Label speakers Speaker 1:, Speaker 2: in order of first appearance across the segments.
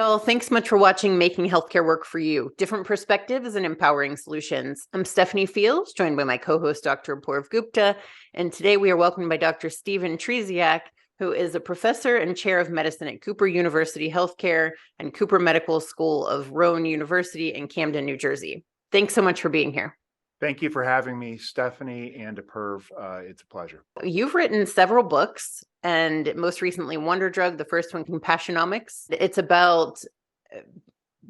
Speaker 1: Well, thanks so much for watching Making Healthcare Work for You, Different Perspectives and Empowering Solutions. I'm Stephanie Fields, joined by my co-host, Dr. Apoorv Gupta, and today we are welcomed by Dr. Stephen Trzeciak, who is a professor and chair of medicine at Cooper University Healthcare and Cooper Medical School of Rowan University in Camden, New Jersey. Thanks so much for being here.
Speaker 2: Thank you for having me, Stephanie and Apoorv. It's a pleasure.
Speaker 1: You've written several books, and most recently Wonder Drug, the first one, Compassionomics. It's about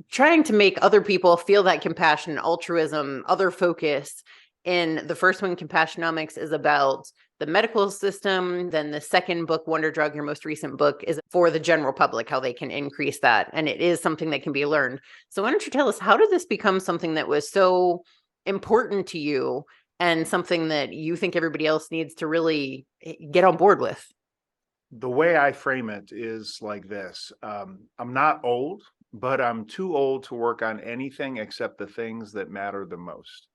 Speaker 1: trying to make other people feel that compassion, altruism, other focus. And the first one, Compassionomics, is about the medical system. Then the second book, Wonder Drug, your most recent book, is for the general public, how they can increase that. And it is something that can be learned. So why don't you tell us, how did this become something that was so important to you and something that you think everybody else needs to really get on board with?
Speaker 2: The way I frame it is like this. I'm not old, but I'm too old to work on anything except the things that matter the most.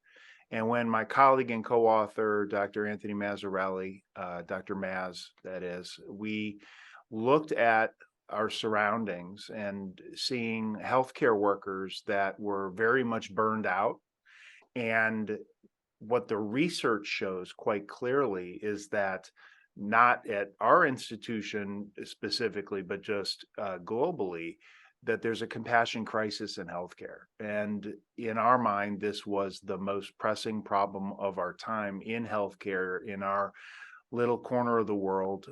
Speaker 2: And when my colleague and co-author, Dr. Anthony Mazzarelli, Dr. Maz, that is, we looked at our surroundings and seeing healthcare workers that were very much burned out. And what the research shows quite clearly is that not at our institution specifically, but just globally, that there's a compassion crisis in healthcare. And in our mind, this was the most pressing problem of our time in healthcare, in our little corner of the world,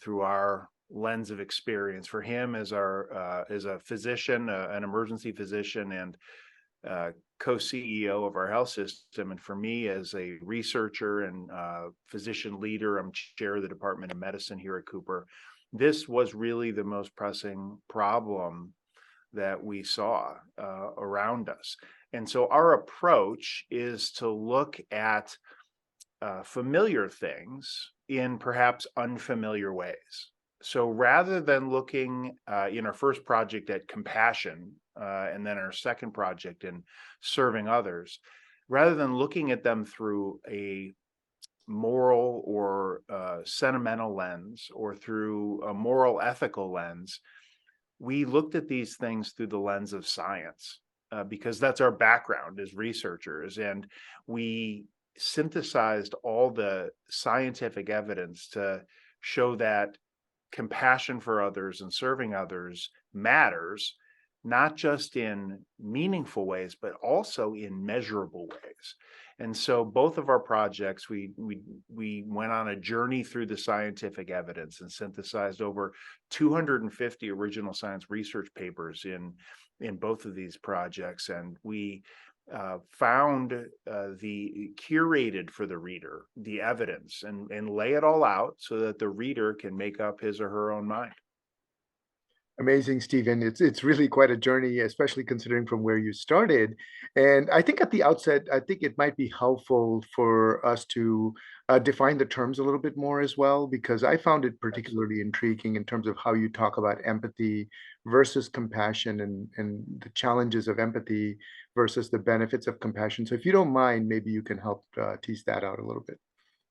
Speaker 2: through our lens of experience. For him, as a physician, an emergency physician, and co-CEO of our health system, and for me as a researcher and physician leader, I'm chair of the Department of Medicine here at Cooper. This was really the most pressing problem that we saw around us. And so our approach is to look at familiar things in perhaps unfamiliar ways. So rather than looking in our first project at compassion, and then our second project in serving others, rather than looking at them through a moral or sentimental lens or through a moral ethical lens, we looked at these things through the lens of science, because that's our background as researchers. And we synthesized all the scientific evidence to show that compassion for others and serving others matters, not just in meaningful ways, but also in measurable ways. And so both of our projects, we went on a journey through the scientific evidence and synthesized over 250 original science research papers in both of these projects. And we found curated for the reader the evidence and lay it all out so that the reader can make up his or her own mind.
Speaker 3: Amazing, Stephen. It's really quite a journey, especially considering from where you started. And I think at the outset, I think it might be helpful for us to define the terms a little bit more as well, because I found it particularly intriguing in terms of how you talk about empathy versus compassion and the challenges of empathy versus the benefits of compassion. So if you don't mind, maybe you can help tease that out a little bit.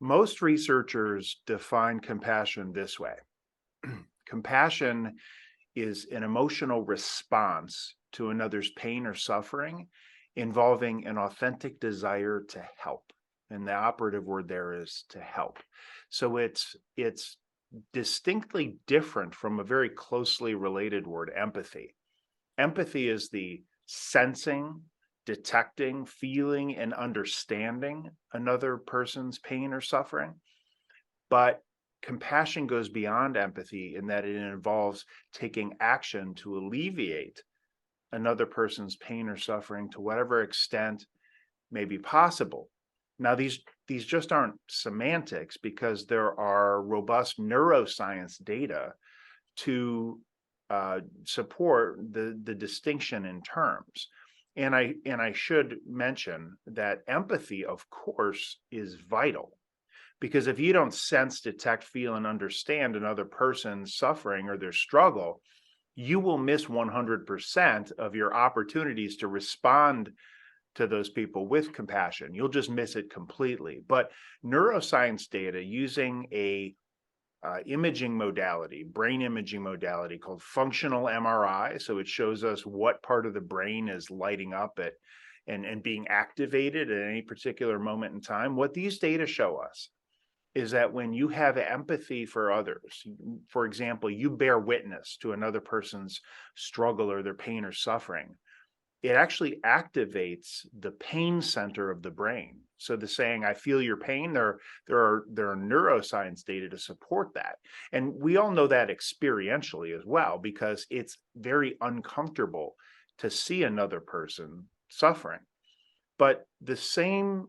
Speaker 2: Most researchers define compassion this way. Compassion is an emotional response to another's pain or suffering involving an authentic desire to help. And the operative word there is to help. So it's distinctly different from a very closely related word, empathy. Empathy is the sensing, detecting, feeling, and understanding another person's pain or suffering. But compassion goes beyond empathy in that it involves taking action to alleviate another person's pain or suffering to whatever extent may be possible. Now, these just aren't semantics, because there are robust neuroscience data to support the distinction in terms. And I should mention that empathy, of course, is vital. Because if you don't sense, detect, feel, and understand another person's suffering or their struggle, you will miss 100% of your opportunities to respond to those people with compassion. You'll just miss it completely. But neuroscience data using a imaging modality, brain imaging modality called functional MRI. So it shows us what part of the brain is lighting up and being activated at any particular moment in time. What these data show us is that when you have empathy for others, for example, you bear witness to another person's struggle or their pain or suffering, it actually activates the pain center of the brain. So the saying, I feel your pain, there are neuroscience data to support that. And we all know that experientially as well, because it's very uncomfortable to see another person suffering. But the same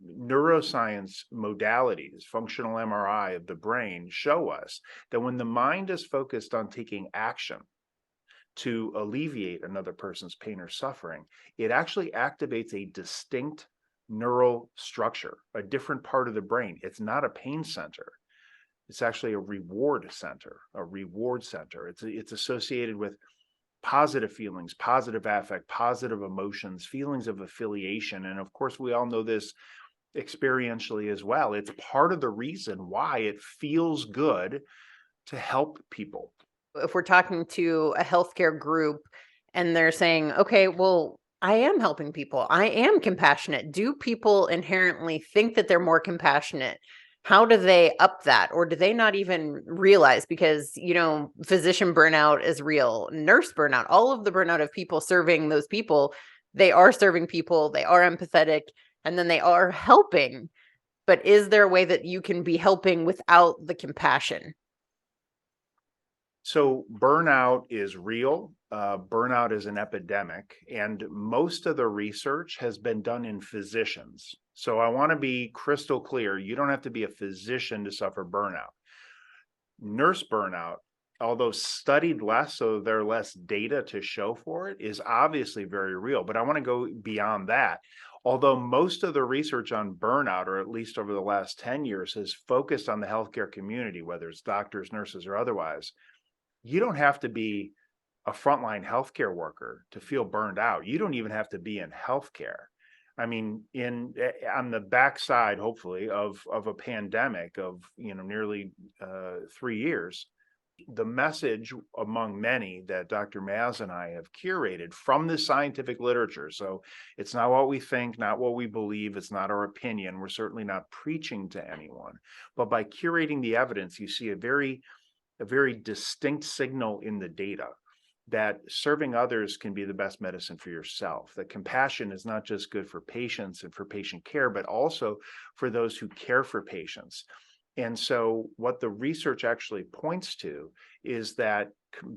Speaker 2: neuroscience modalities, functional MRI of the brain, show us that when the mind is focused on taking action to alleviate another person's pain or suffering, it actually activates a distinct neural structure, a different part of the brain. It's not a pain center. It's actually a reward center, a reward center. It's associated with positive feelings, positive affect, positive emotions, feelings of affiliation. And of course, we all know this experientially as well. It's part of the reason why it feels good to help people.
Speaker 1: If we're talking to a healthcare group and they're saying, okay, well, I am helping people, I am compassionate. Do people inherently think that they're more compassionate? How do they up that? Or do they not even realize? Because, physician burnout is real, nurse burnout, all of the burnout of people serving those people, they are serving people, they are empathetic, and then they are helping. But is there a way that you can be helping without the compassion?
Speaker 2: So burnout is real. Burnout is an epidemic, and most of the research has been done in physicians. So I want to be crystal clear. You don't have to be a physician to suffer burnout. Nurse burnout, although studied less, so there are less data to show for it, is obviously very real. But I want to go beyond that. Although most of the research on burnout, or at least over the last 10 years, has focused on the healthcare community, whether it's doctors, nurses, or otherwise, you don't have to be a frontline healthcare worker to feel burned out. You don't even have to be in healthcare. I mean, on the backside, hopefully, of a pandemic of nearly 3 years, the message among many that Dr. Maz and I have curated from the scientific literature. So it's not what we think, not what we believe. It's not our opinion. We're certainly not preaching to anyone. But by curating the evidence, you see a very distinct signal in the data that serving others can be the best medicine for yourself. That compassion is not just good for patients and for patient care, but also for those who care for patients. And so what the research actually points to is that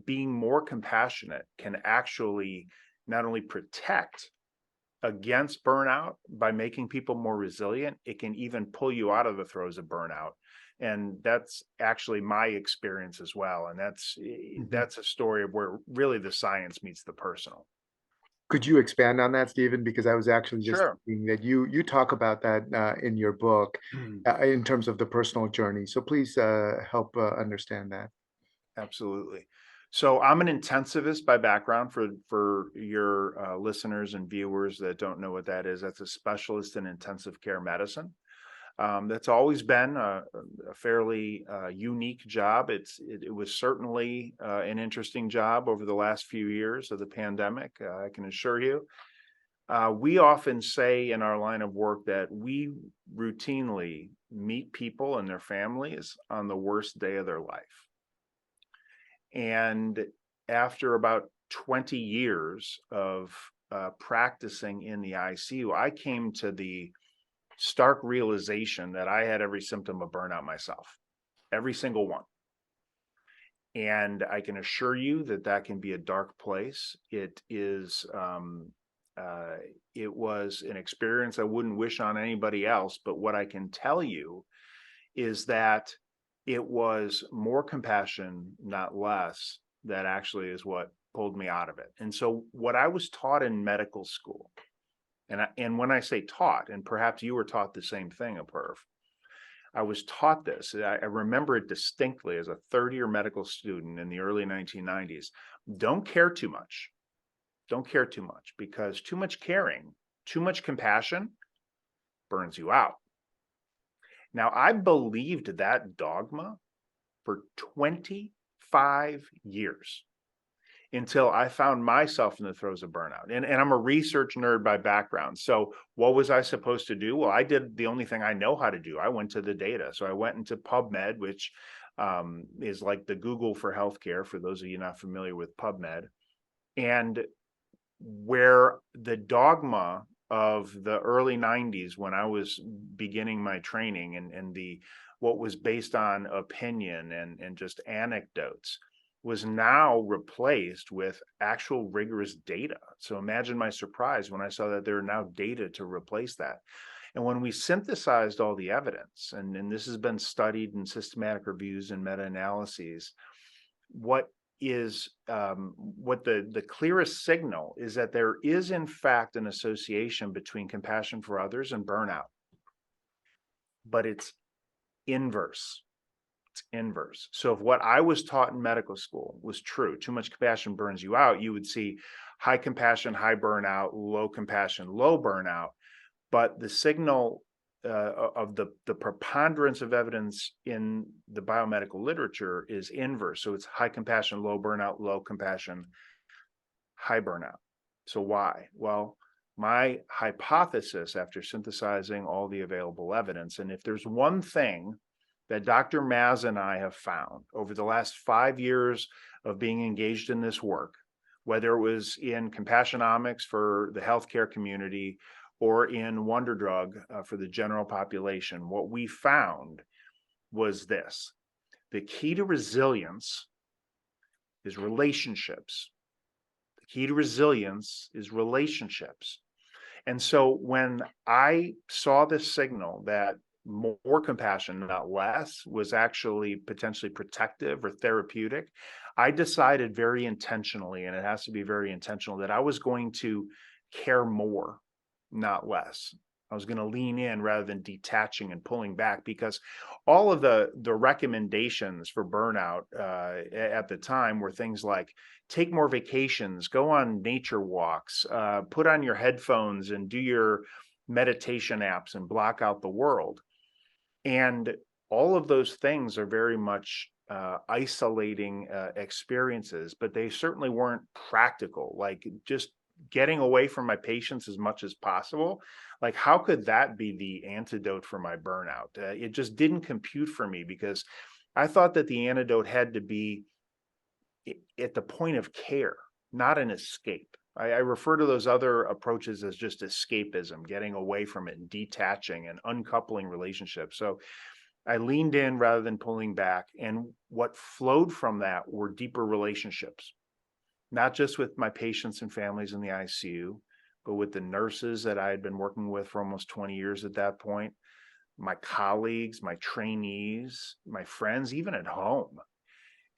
Speaker 2: being more compassionate can actually not only protect against burnout by making people more resilient, it can even pull you out of the throes of burnout. And that's actually my experience as well. And that's a story of where really the science meets the personal.
Speaker 3: Could you expand on that, Stephen? Because I was actually just
Speaker 2: Sure.
Speaker 3: thinking that you talk about that in your book in terms of the personal journey. So please help understand that.
Speaker 2: Absolutely. So I'm an intensivist by background for your listeners and viewers that don't know what that is. That's a specialist in intensive care medicine. That's always been a fairly unique job. It was certainly an interesting job over the last few years of the pandemic, I can assure you. We often say in our line of work that we routinely meet people and their families on the worst day of their life. And after about 20 years of practicing in the ICU, I came to the stark realization that I had every symptom of burnout myself, every single one. And I can assure you that that can be a dark place. It is, it was an experience I wouldn't wish on anybody else. But what I can tell you is that it was more compassion, not less, that actually is what pulled me out of it. And so what I was taught in medical school, and when I say taught, and perhaps you were taught the same thing, Apurv, I was taught this. I remember it distinctly as a third-year medical student in the early 1990s. Don't care too much. Don't care too much, because too much caring, too much compassion burns you out. Now, I believed that dogma for 25 years until I found myself in the throes of burnout. And I'm a research nerd by background. So what was I supposed to do? Well, I did the only thing I know how to do. I went to the data. So I went into PubMed, which is like the Google for healthcare, for those of you not familiar with PubMed. And where the dogma of the early 90s, when I was beginning my training, and what was based on opinion and just anecdotes, was now replaced with actual rigorous data. So imagine my surprise when I saw that there are now data to replace that. And when we synthesized all the evidence, and this has been studied in systematic reviews and meta-analyses, what the clearest signal is that there is in fact an association between compassion for others and burnout, but it's inverse. It's inverse. So if what I was taught in medical school was true, too much compassion burns you out, you would see high compassion, high burnout, low compassion, low burnout. But the signal of the preponderance of evidence in the biomedical literature is inverse. So it's high compassion, low burnout, low compassion, high burnout. So why? Well, my hypothesis, after synthesizing all the available evidence, and if there's one thing that Dr. Maz and I have found over the last 5 years of being engaged in this work, whether it was in Compassionomics for the healthcare community or in Wonder Drug for the general population, what we found was this: the key to resilience is relationships. The key to resilience is relationships. And so when I saw this signal that more compassion, not less, was actually potentially protective or therapeutic, I decided very intentionally, and it has to be very intentional, that I was going to care more, not less. I was going to lean in rather than detaching and pulling back, because all of the recommendations for burnout at the time were things like take more vacations, go on nature walks, put on your headphones and do your meditation apps and block out the world. And all of those things are very much isolating experiences, but they certainly weren't practical. Like just getting away from my patients as much as possible. Like, how could that be the antidote for my burnout? It just didn't compute for me, because I thought that the antidote had to be at the point of care, not an escape. I refer to those other approaches as just escapism, getting away from it and detaching and uncoupling relationships. So I leaned in rather than pulling back. And what flowed from that were deeper relationships, not just with my patients and families in the ICU, but with the nurses that I had been working with for almost 20 years at that point, my colleagues, my trainees, my friends, even at home.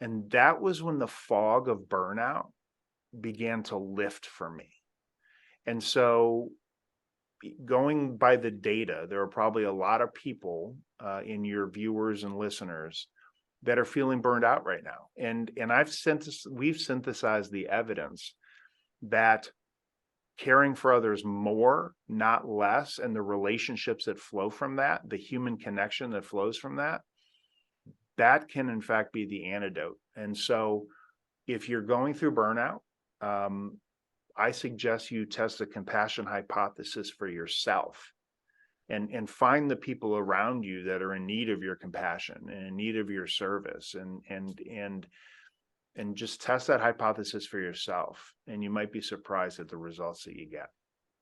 Speaker 2: And that was when the fog of burnout began to lift for me. And so, going by the data, there are probably a lot of people in your viewers and listeners that are feeling burned out right now. And we've synthesized the evidence that caring for others more, not less, and the relationships that flow from that, the human connection that flows from that, that can in fact be the antidote. And so if you're going through burnout, I suggest you test the compassion hypothesis for yourself, and find the people around you that are in need of your compassion and in need of your service, and just test that hypothesis for yourself. And you might be surprised at the results that you get.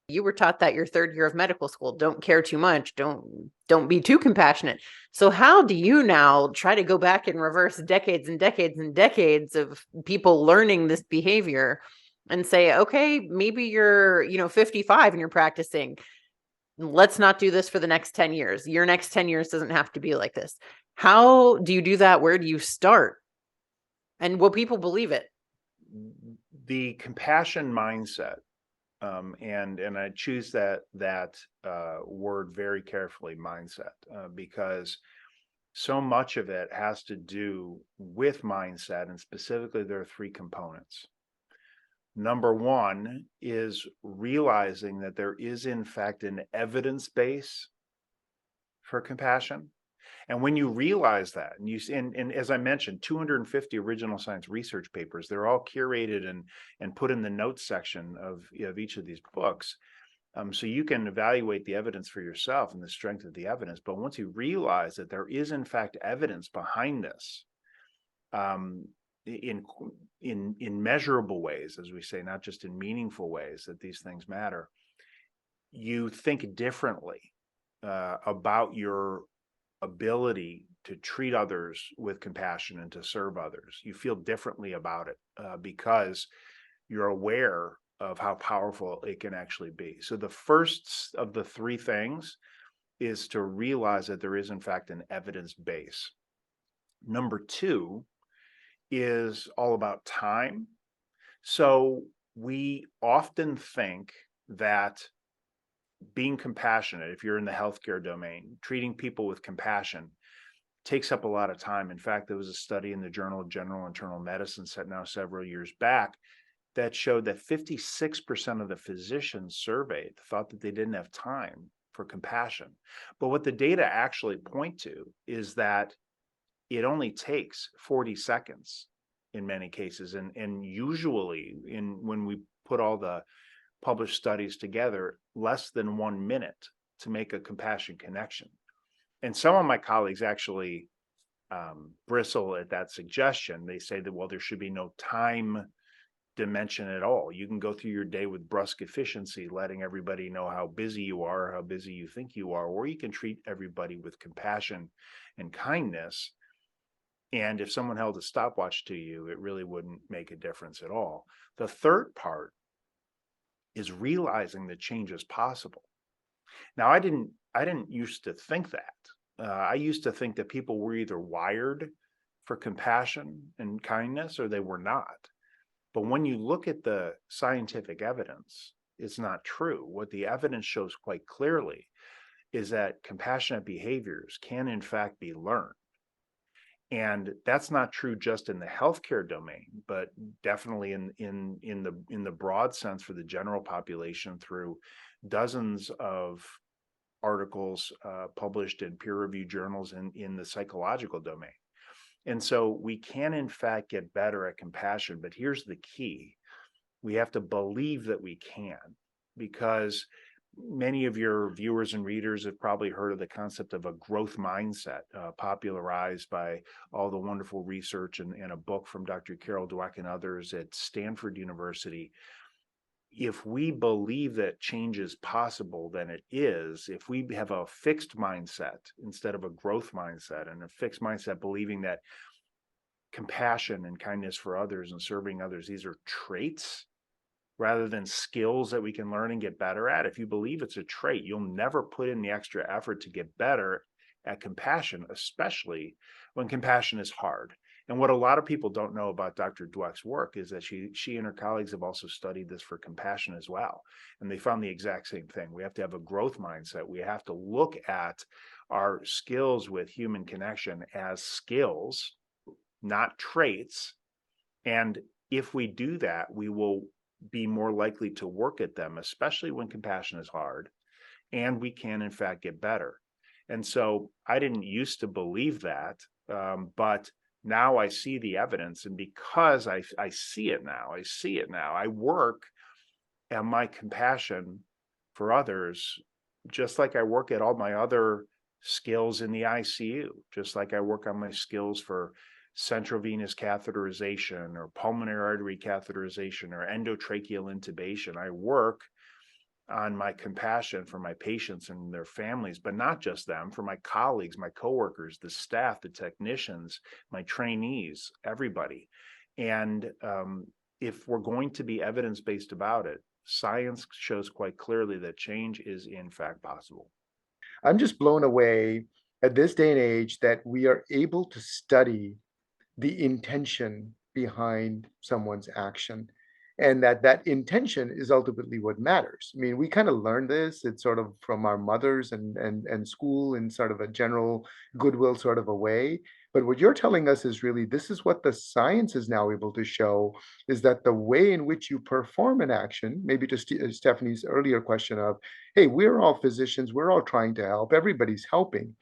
Speaker 1: You were taught that your third year of medical school, don't care too much, don't be too compassionate. So how do you now try to go back and reverse decades and decades and decades of people learning this behavior and say, okay, maybe you're, 55 and you're practicing. Let's not do this for the next 10 years. Your next 10 years doesn't have to be like this. How do you do that? Where do you start? And will people believe it?
Speaker 2: The compassion mindset, and I choose that word very carefully, mindset, because so much of it has to do with mindset, and specifically there are three components. Number one is realizing that there is in fact an evidence base for compassion. And when you realize that, and as I mentioned, 250 original science research papers, they're all curated and put in the notes section of each of these books. So you can evaluate the evidence for yourself and the strength of the evidence. But once you realize that there is in fact evidence behind this, in measurable ways, as we say, not just in meaningful ways, that these things matter, you think differently about your ability to treat others with compassion and to serve others. You feel differently about it because you're aware of how powerful it can actually be. So the first of the three things is to realize that there is in fact an evidence base. Number two is all about time. So we often think that being compassionate, if you're in the healthcare domain, treating people with compassion takes up a lot of time. In fact, there was a study in the Journal of General Internal Medicine set now several years back that showed that 56% of the physicians surveyed thought that they didn't have time for compassion. But what the data actually point to is that it only takes 40 seconds in many cases. And usually when we put all the published studies together, less than 1 minute to make a compassion connection. And some of my colleagues actually bristle at that suggestion. They say that, well, there should be no time dimension at all. You can go through your day with brusque efficiency, letting everybody know how busy you are, how busy you think you are, or you can treat everybody with compassion and kindness. And if someone held a stopwatch to you, it really wouldn't make a difference at all. The third part is realizing that change is possible. Now, I didn't used to think that. I used to think that people were either wired for compassion and kindness or they were not. But when you look at the scientific evidence, it's not true. What the evidence shows quite clearly is that compassionate behaviors can in fact be learned. And that's not true just in the healthcare domain, but definitely in the broad sense for the general population through dozens of articles published in peer-reviewed journals in the psychological domain. And so we can in fact get better at compassion, but here's the key. We have to believe that we can, because many of your viewers and readers have probably heard of the concept of a growth mindset, popularized by all the wonderful research and a book from Dr. Carol Dweck and others at Stanford University. If we believe that change is possible, then it is. If we have a fixed mindset instead of a growth mindset, and a fixed mindset believing that compassion and kindness for others and serving others, these are traits rather than skills that we can learn and get better at. If you believe it's a trait, you'll never put in the extra effort to get better at compassion, especially when compassion is hard. And what a lot of people don't know about Dr. Dweck's work is that she and her colleagues have also studied this for compassion as well. And they found the exact same thing. We have to have a growth mindset. We have to look at our skills with human connection as skills, not traits. And if we do that, we will be more likely to work at them, especially when compassion is hard. And we can, in fact, get better. And so I didn't used to believe that, but now I see the evidence. And because I see it now, I work at my compassion for others, just like I work at all my other skills in the ICU, just like I work on my skills for central venous catheterization or pulmonary artery catheterization or endotracheal intubation. I work on my compassion for my patients and their families, but not just them, for my colleagues, my coworkers, the staff, the technicians, my trainees, everybody. And if we're going to be evidence-based about it, science shows quite clearly that change is in fact possible.
Speaker 3: I'm just blown away at this day and age that we are able to study the intention behind someone's action, and that intention is ultimately what matters. I mean, we kind of learn this, it's sort of from our mothers and school in sort of a general goodwill sort of a way. But what you're telling us is really, this is what the science is now able to show, is that the way in which you perform an action, maybe to Stephanie's earlier question of, hey, we're all physicians, we're all trying to help, everybody's helping.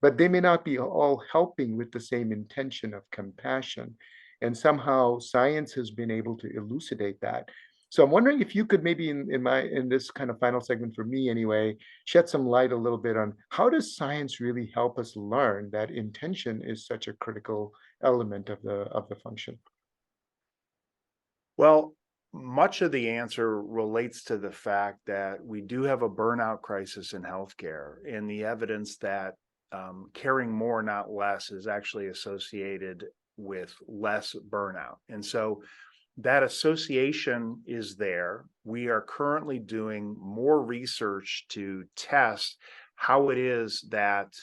Speaker 3: but they may not be all helping with the same intention of compassion. And somehow science has been able to elucidate that. So I'm wondering if you could maybe in this kind of final segment for me anyway, shed some light a little bit on how does science really help us learn that intention is such a critical element of the function?
Speaker 2: Well, much of the answer relates to the fact that we do have a burnout crisis in healthcare, and the evidence that caring more, not less, is actually associated with less burnout. And so that association is there. We are currently doing more research to test how it is that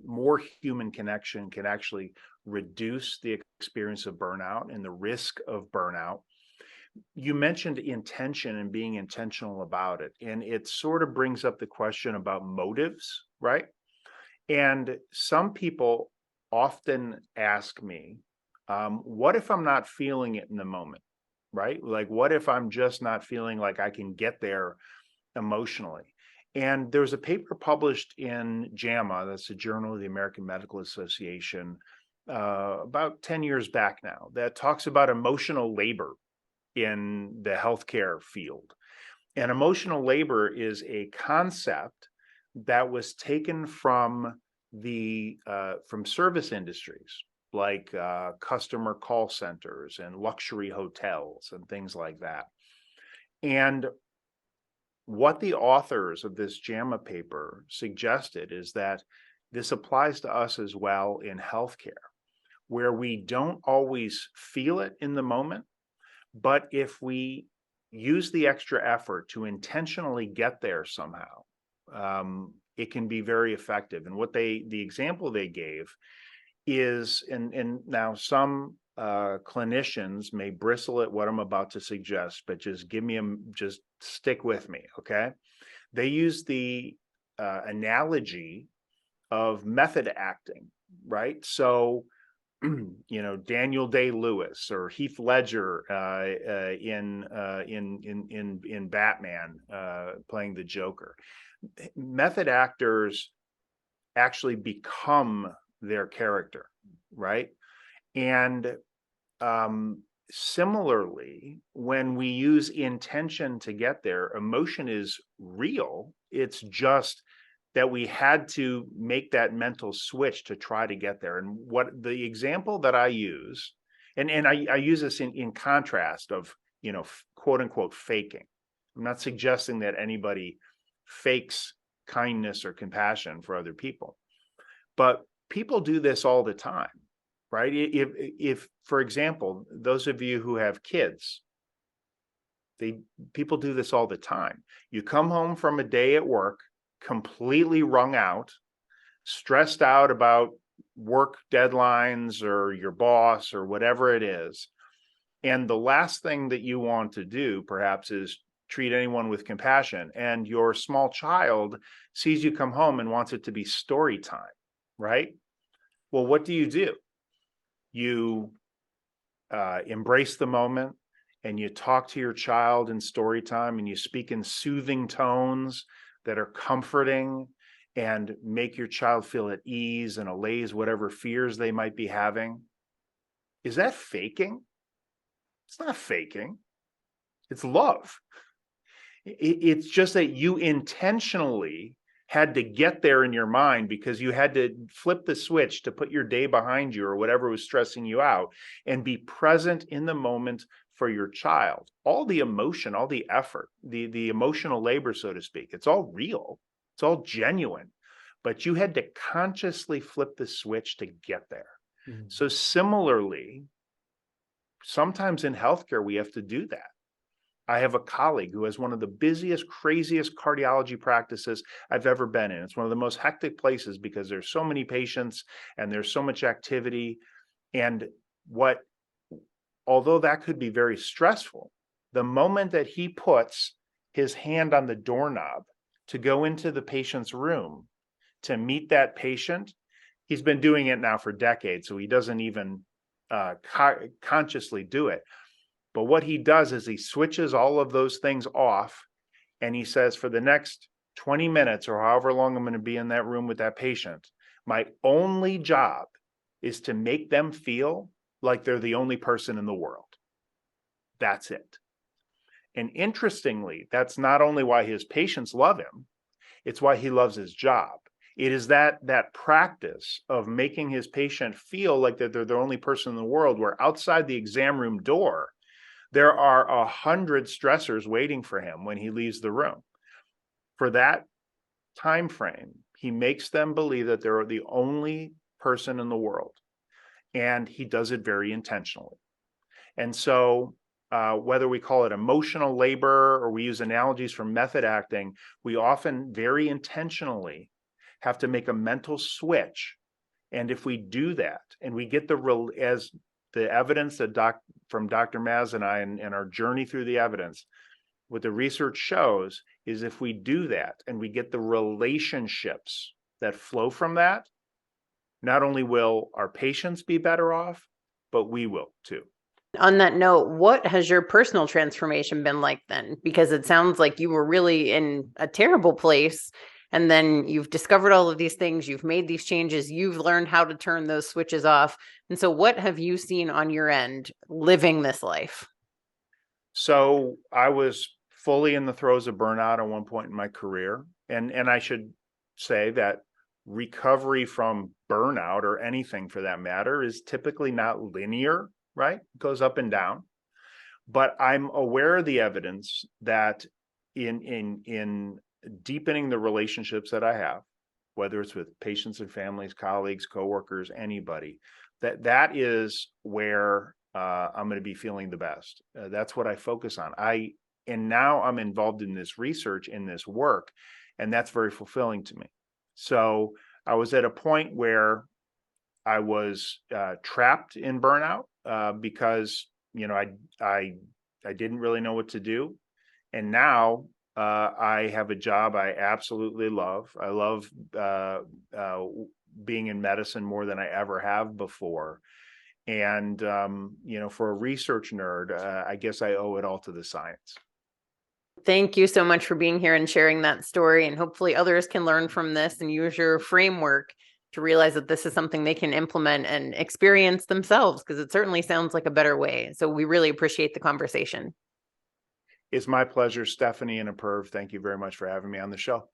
Speaker 2: more human connection can actually reduce the experience of burnout and the risk of burnout. You mentioned intention and being intentional about it, and it sort of brings up the question about motives, right? And some people often ask me, what if I'm not feeling it in the moment, right? Like, what if I'm just not feeling like I can get there emotionally? And there's a paper published in JAMA, that's the Journal of the American Medical Association, about 10 years back now, that talks about emotional labor in the healthcare field. And emotional labor is a concept that was taken from from service industries like customer call centers and luxury hotels and things like that. And what the authors of this JAMA paper suggested is that this applies to us as well in healthcare, where we don't always feel it in the moment, but if we use the extra effort to intentionally get there somehow, it can be very effective. And the example they gave is, and now some clinicians may bristle at what I'm about to suggest, but just stick with me, okay? They use the analogy of method acting, right? So, Daniel Day-Lewis or Heath Ledger in Batman playing the Joker. Method actors actually become their character, right? And similarly, when we use intention to get there, emotion is real. It's just that we had to make that mental switch to try to get there. And what the example that I use, and I use this in contrast of, quote unquote, faking. I'm not suggesting that anybody fakes kindness or compassion for other people, but people do this all the time, right? If for example, those of you who have kids, people do this all the time. You come home from a day at work, completely wrung out, stressed out about work deadlines or your boss or whatever it is. And the last thing that you want to do, perhaps, is treat anyone with compassion. And your small child sees you come home and wants it to be story time, right? Well, what do? You embrace the moment and you talk to your child in story time and you speak in soothing tones that are comforting and make your child feel at ease and allays whatever fears they might be having. Is that faking? It's not faking. It's love. It's just that you intentionally had to get there in your mind because you had to flip the switch to put your day behind you or whatever was stressing you out and be present in the moment for your child. All the emotion, all the effort, the emotional labor, so to speak, it's all real. It's all genuine, but you had to consciously flip the switch to get there. Mm-hmm. So similarly, sometimes in healthcare, we have to do that. I have a colleague who has one of the busiest, craziest cardiology practices I've ever been in. It's one of the most hectic places because there's so many patients and there's so much activity. And although that could be very stressful, the moment that he puts his hand on the doorknob to go into the patient's room to meet that patient, he's been doing it now for decades, so he doesn't even consciously do it. But what he does is he switches all of those things off and he says, for the next 20 minutes or however long I'm going to be in that room with that patient, My only job is to make them feel like they're the only person in the world. That's it. And interestingly, that's not only why his patients love him, it's why he loves his job. It is that practice of making his patient feel like that they're the only person in the world, where outside the exam room door, there are 100 stressors waiting for him when he leaves the room. For that time frame, he makes them believe that they're the only person in the world. And he does it very intentionally. And so whether we call it emotional labor or we use analogies from method acting, we often very intentionally have to make a mental switch. And if we do that, and we get as the evidence that from Dr. Maz and I and our journey through the evidence, what the research shows is if we do that and we get the relationships that flow from that, not only will our patients be better off, but we will too.
Speaker 1: On that note, what has your personal transformation been like then? Because it sounds like you were really in a terrible place, and then you've discovered all of these things, you've made these changes, you've learned how to turn those switches off. And so what have you seen on your end living this life?
Speaker 2: So I was fully in the throes of burnout at one point in my career. And I should say that recovery from burnout, or anything for that matter, is typically not linear, right? It goes up and down. But I'm aware of the evidence that in deepening the relationships that I have, whether it's with patients and families, colleagues, coworkers, anybody, that is where I'm going to be feeling the best. That's what I focus on. And now I'm involved in this research, in this work, and that's very fulfilling to me. So I was at a point where I was trapped in burnout because I didn't really know what to do, and now I have a job I absolutely love. I love being in medicine more than I ever have before. And, for a research nerd, I guess I owe it all to the science.
Speaker 1: Thank you so much for being here and sharing that story. And hopefully others can learn from this and use your framework to realize that this is something they can implement and experience themselves, because it certainly sounds like a better way. So we really appreciate the conversation.
Speaker 2: It's my pleasure, Stephanie and Apurv. Thank you very much for having me on the show.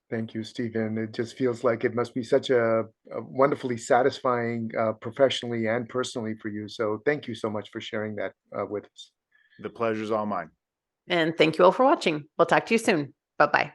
Speaker 3: Thank you, Stephen. It just feels like it must be such a wonderfully satisfying professionally and personally for you. So thank you so much for sharing that with us.
Speaker 2: The pleasure's all mine.
Speaker 1: And thank you all for watching. We'll talk to you soon. Bye-bye.